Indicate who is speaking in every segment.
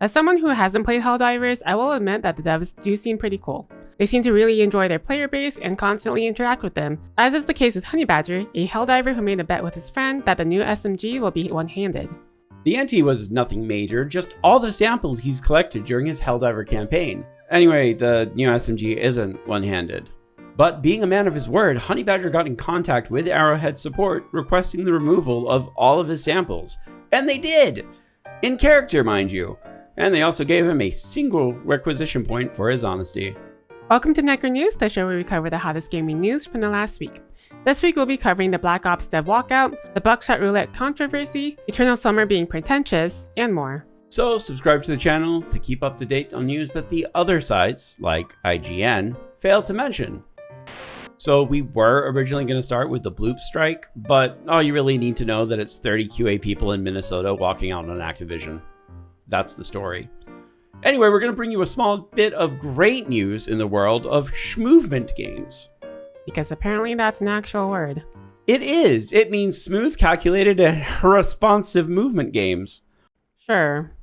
Speaker 1: As someone who hasn't played Helldivers, I will admit that the devs do seem pretty cool. They seem to really enjoy their player base and constantly interact with them, as is the case with Honeybadger, a Helldiver who made a bet with his friend that the new SMG will be one-handed.
Speaker 2: The ante was nothing major, just all the samples he's collected during his Helldiver campaign. Anyway, the new SMG isn't one-handed. But being a man of his word, Honeybadger got in contact with Arrowhead support requesting the removal of all of his samples. And they did! In character, mind you. And they also gave him a single requisition point for his honesty.
Speaker 1: Welcome to Necro News, the show where we cover the hottest gaming news from the last week. This week we'll be covering the Black Ops dev walkout, the Buckshot Roulette controversy, Eternal Summer being pretentious, and more.
Speaker 2: So subscribe to the channel to keep up to date on news that the other sites, like IGN, failed to mention. So we were originally going to start with the Bloop strike, but all you really need to know that it's 30 QA people in Minnesota walking out on Activision. That's the story. Anyway, we're going to bring you a small bit of great news in the world of schmovement games.
Speaker 1: Because apparently that's an actual word.
Speaker 2: It is. It means smooth, calculated, and responsive movement games.
Speaker 1: Sure.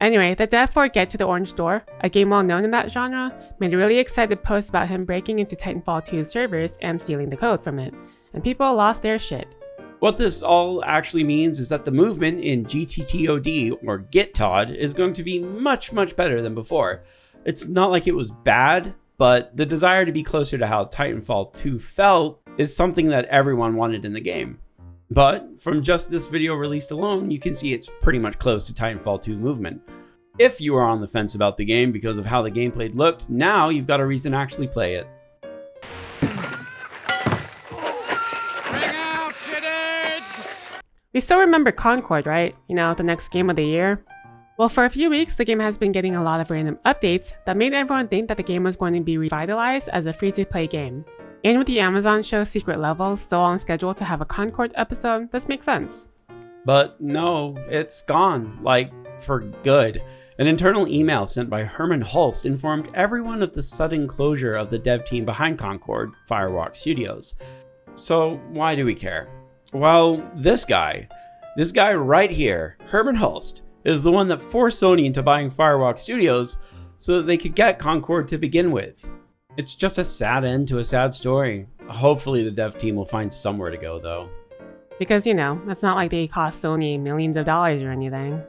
Speaker 1: Anyway, the dev for Get to the Orange Door, a game well known in that genre, made a really excited post about him breaking into Titanfall 2's servers and stealing the code from it, and people lost their shit.
Speaker 2: What this all actually means is that the movement in GTTOD, or GitTOD, is going to be much, much better than before. It's not like it was bad, but the desire to be closer to how Titanfall 2 felt is something that everyone wanted in the game. But from just this video released alone, you can see it's pretty much close to Titanfall 2 movement. If you are on the fence about the game because of how the gameplay looked, now you've got a reason to actually play it.
Speaker 1: We still remember Concord, right? You know, the next game of the year? Well, for a few weeks, the game has been getting a lot of random updates that made everyone think that the game was going to be revitalized as a free-to-play game. And with the Amazon show Secret Levels still on schedule to have a Concord episode, this makes sense.
Speaker 2: But no, it's gone, like, for good. An internal email sent by Herman Hulst informed everyone of the sudden closure of the dev team behind Concord, Firewalk Studios. So why do we care? Well, this guy right here, Herman Hulst, is the one that forced Sony into buying Firewalk Studios so that they could get Concord to begin with. It's just a sad end to a sad story. Hopefully the dev team will find somewhere to go though.
Speaker 1: Because, you know, it's not like they cost Sony millions of dollars or anything.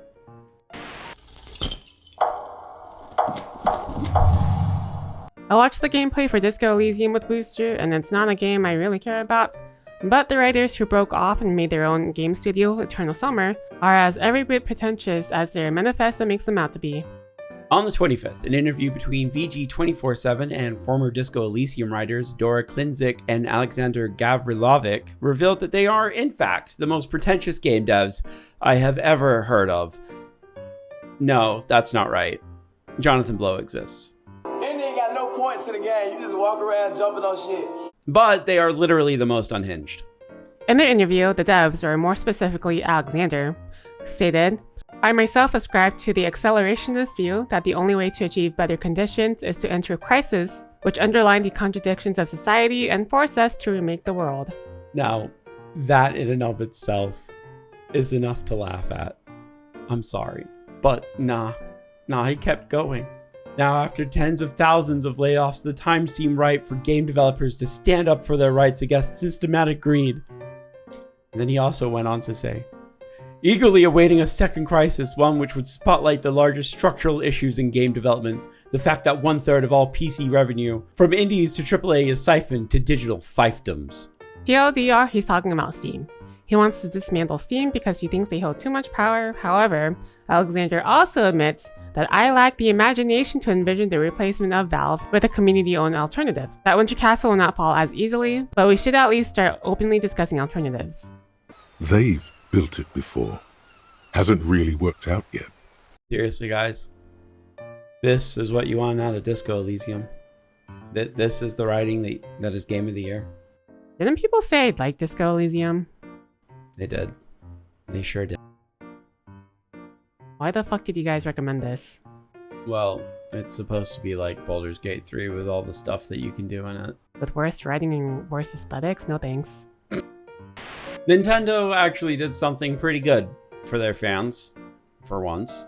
Speaker 1: I watched the gameplay for Disco Elysium with Booster, and it's not a game I really care about. But the writers who broke off and made their own game studio, Eternal Summer, are as every bit pretentious as their manifesto makes them out to be.
Speaker 2: On the 25th, an interview between VG247 and former Disco Elysium writers Dora Klinzik and Alexander Gavrilovic revealed that they are, in fact, the most pretentious game devs I have ever heard of. No, that's not right. Jonathan Blow exists.
Speaker 3: And they ain't got no point to the game. You just walk around jumping on shit.
Speaker 2: But they are literally the most unhinged.
Speaker 1: In their interview, the devs, or more specifically Alexander, stated, "I myself ascribe to the accelerationist view that the only way to achieve better conditions is to enter crisis, which underline the contradictions of society and force us to remake the world."
Speaker 2: Now, that in and of itself is enough to laugh at. I'm sorry, but nah, he kept going. Now, after tens of thousands of layoffs, the time seemed right for game developers to stand up for their rights against systematic greed. And then he also went on to say, "Eagerly awaiting a second crisis, one which would spotlight the largest structural issues in game development, the fact that 1/3 of all PC revenue, from indies to AAA, is siphoned to digital fiefdoms."
Speaker 1: TLDR, he's talking about Steam. He wants to dismantle Steam because he thinks they hold too much power. However, Alexander also admits that I lack the imagination to envision the replacement of Valve with a community-owned alternative. That Winter Castle will not fall as easily, but we should at least start openly discussing alternatives.
Speaker 4: They've built it before. Hasn't really worked out yet.
Speaker 2: Seriously, guys. This is what you want out of Disco Elysium. This is the writing that is Game of the Year.
Speaker 1: Didn't people say I'd like Disco Elysium?
Speaker 2: They did. They sure did.
Speaker 1: Why the fuck did you guys recommend this?
Speaker 2: Well, it's supposed to be like Baldur's Gate 3 with all the stuff that you can do in it.
Speaker 1: With worse writing and worse aesthetics? No thanks.
Speaker 2: Nintendo actually did something pretty good for their fans, for once.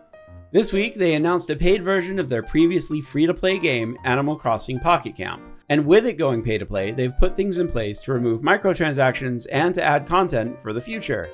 Speaker 2: This week, they announced a paid version of their previously free-to-play game, Animal Crossing Pocket Camp. And with it going pay-to-play, they've put things in place to remove microtransactions and to add content for the future.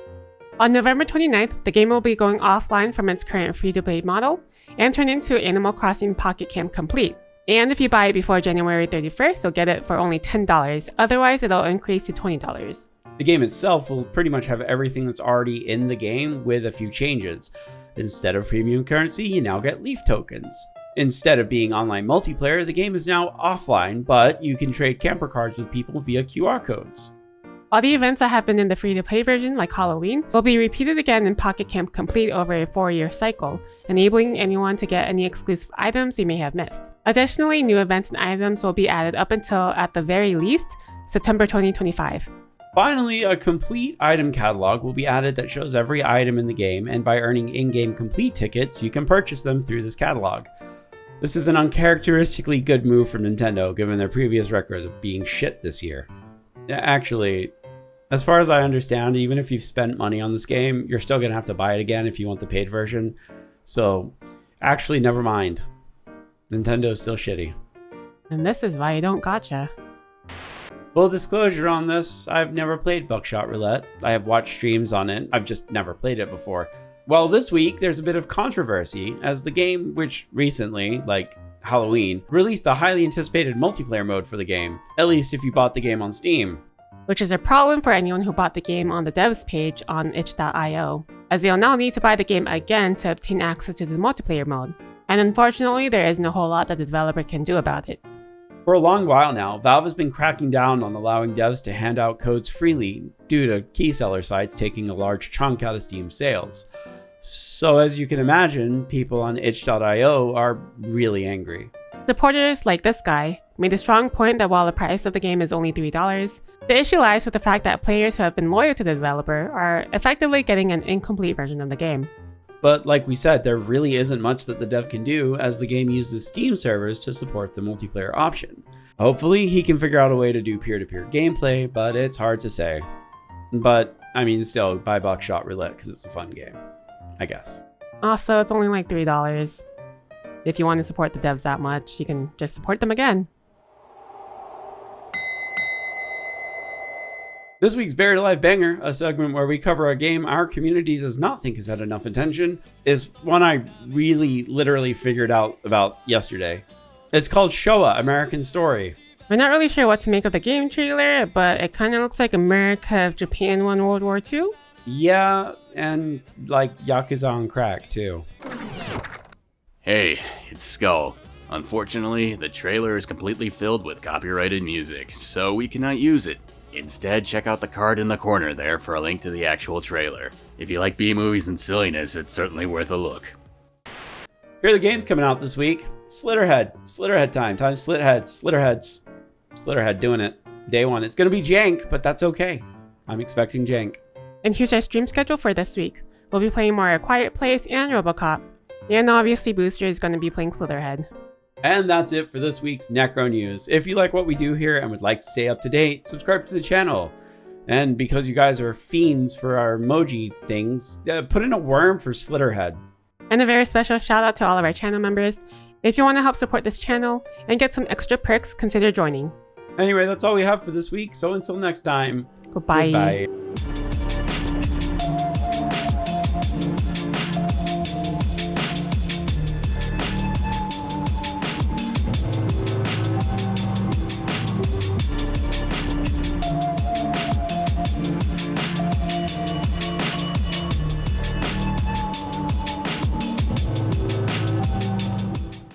Speaker 1: On November 29th, the game will be going offline from its current free-to-play model and turn into Animal Crossing Pocket Camp Complete. And if you buy it before January 31st, you'll get it for only $10, otherwise it'll increase to $20.
Speaker 2: The game itself will pretty much have everything that's already in the game with a few changes. Instead of premium currency, you now get leaf tokens. Instead of being online multiplayer, the game is now offline, but you can trade camper cards with people via QR codes.
Speaker 1: All the events that have been in the free-to-play version, like Halloween, will be repeated again in Pocket Camp Complete over a 4-year cycle, enabling anyone to get any exclusive items they may have missed. Additionally, new events and items will be added up until, at the very least, September 2025.
Speaker 2: Finally, a complete item catalog will be added that shows every item in the game, and by earning in-game complete tickets, you can purchase them through this catalog. This is an uncharacteristically good move from Nintendo, given their previous record of being shit this year. Actually, as far as I understand, even if you've spent money on this game, you're still gonna have to buy it again if you want the paid version. So, actually, never mind. Nintendo's still shitty.
Speaker 1: And this is why you don't gacha.
Speaker 2: Full disclosure on this, I've never played Buckshot Roulette. I have watched streams on it, I've just never played it before. Well, this week, there's a bit of controversy, as the game, which recently, like Halloween, released the highly anticipated multiplayer mode for the game, at least if you bought the game on Steam.
Speaker 1: Which is a problem for anyone who bought the game on the devs page on itch.io, as they'll now need to buy the game again to obtain access to the multiplayer mode. And unfortunately, there isn't a whole lot that the developer can do about it.
Speaker 2: For a long while now, Valve has been cracking down on allowing devs to hand out codes freely due to key seller sites taking a large chunk out of Steam sales. So as you can imagine, people on itch.io are really angry.
Speaker 1: Supporters like this guy made a strong point that while the price of the game is only $3, the issue lies with the fact that players who have been loyal to the developer are effectively getting an incomplete version of the game.
Speaker 2: But like we said, there really isn't much that the dev can do, as the game uses Steam servers to support the multiplayer option. Hopefully he can figure out a way to do peer-to-peer gameplay, but it's hard to say. But, I mean, still, buy Buckshot Roulette because it's a fun game, I guess.
Speaker 1: Also, it's only like $3. If you want to support the devs that much, you can just support them again.
Speaker 2: This week's Buried Alive Banger, a segment where we cover a game our community does not think has had enough attention, is one I really literally figured out about yesterday. It's called Showa, American Story.
Speaker 1: We're not really sure what to make of the game trailer, but it kind of looks like America if Japan won World War II.
Speaker 2: Yeah, and like Yakuza on crack too.
Speaker 5: Hey, it's Skull. Unfortunately, the trailer is completely filled with copyrighted music, so we cannot use it. Instead, check out the card in the corner there for a link to the actual trailer. If you like B-movies and silliness, it's certainly worth a look.
Speaker 2: Here are the games coming out this week. Slitterhead time. Slitterheads. Slitterhead doing it. Day one. It's gonna be jank, but that's okay. I'm expecting jank.
Speaker 1: And here's our stream schedule for this week. We'll be playing more A Quiet Place and RoboCop. And obviously Booster is going to be playing Slitherhead.
Speaker 2: And that's it for this week's Necro News. If you like what we do here and would like to stay up to date, subscribe to the channel. And because you guys are fiends for our emoji things, put in a worm for Slitterhead.
Speaker 1: And a very special shout out to all of our channel members. If you want to help support this channel and get some extra perks, consider joining.
Speaker 2: Anyway, that's all we have for this week. So until next time,
Speaker 1: Goodbye.
Speaker 2: goodbye.